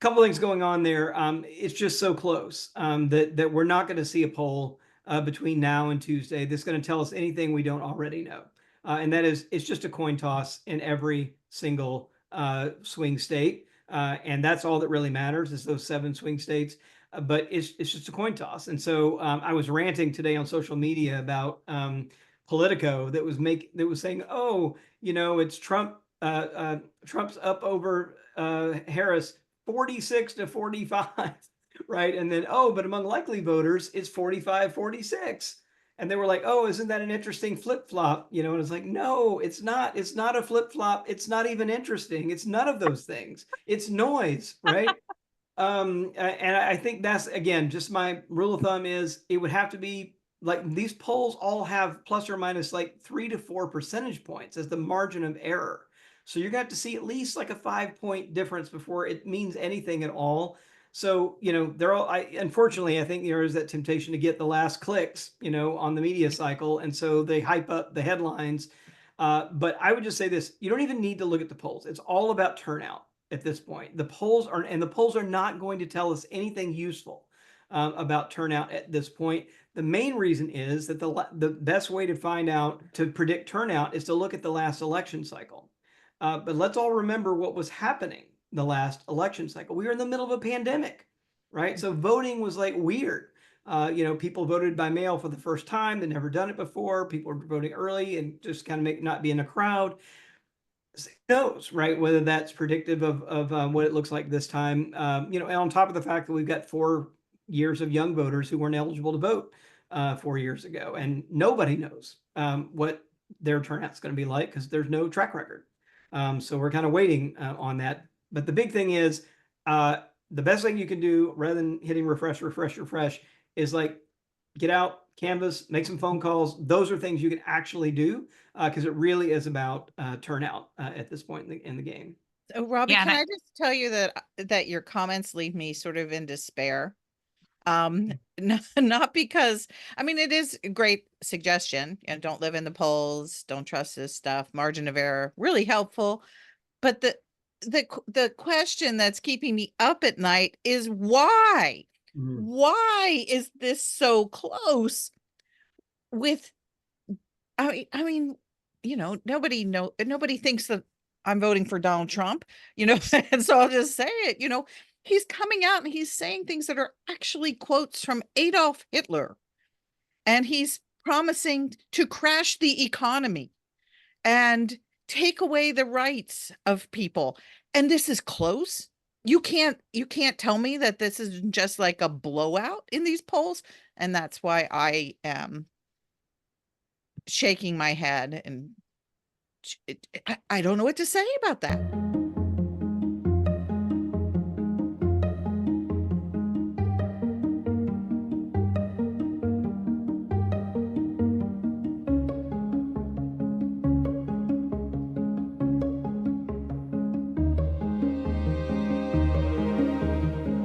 couple things going on there. It's just so close that we're not going to see a poll between now and Tuesday that's going to tell us anything we don't already know. And that is, it's just a coin toss in every single swing state. And that's all that really matters is those 7 swing states. But it's just a coin toss. And so I was ranting today on social media about Politico that was saying, oh, it's Trump. Trump's up over Harris 46-45, right? And then, but among likely voters, it's 45-46. And they were like, oh, isn't that an interesting flip-flop? And it's like, no, it's not. It's not a flip-flop. It's not even interesting. It's none of those things. It's noise, right? And I think that's, again, just my rule of thumb is it would have to be like these polls all have plus or minus like 3 to 4 percentage points as the margin of error. So you're going to have to see at least like a 5-point difference before it means anything at all. So, unfortunately, I think there is that temptation to get the last clicks, on the media cycle. And so they hype up the headlines. But I would just say this, you don't even need to look at the polls. It's all about turnout at this point. The polls are not going to tell us anything useful about turnout at this point. The main reason is that the best way to predict turnout is to look at the last election cycle. But let's all remember what was happening the last election cycle. We were in the middle of a pandemic, right? So voting was like weird. People voted by mail for the first time. They'd never done it before. People were voting early and just kind of not be in a crowd. Who knows, right? Whether that's predictive of what it looks like this time. And on top of the fact that we've got 4 years of young voters who weren't eligible to vote 4 years ago, and nobody knows what their turnout's going to be like because there's no track record. So we're kind of waiting on that. But the big thing is the best thing you can do rather than hitting refresh, is like get out, canvas, make some phone calls. Those are things you can actually do because it really is about turnout at this point in the game. So, Robby, can I just tell you that your comments leave me sort of in despair? Not because, it is a great suggestion. Don't live in the polls, don't trust this stuff, margin of error, really helpful. But the question that's keeping me up at night is why? Why is this so close with, nobody thinks that I'm voting for Donald Trump, and so I'll just say it, he's coming out and he's saying things that are actually quotes from Adolf Hitler. And he's promising to crash the economy and take away the rights of people. And this is close. You can't tell me that this is just like a blowout in these polls. And that's why I am shaking my head and I don't know what to say about that.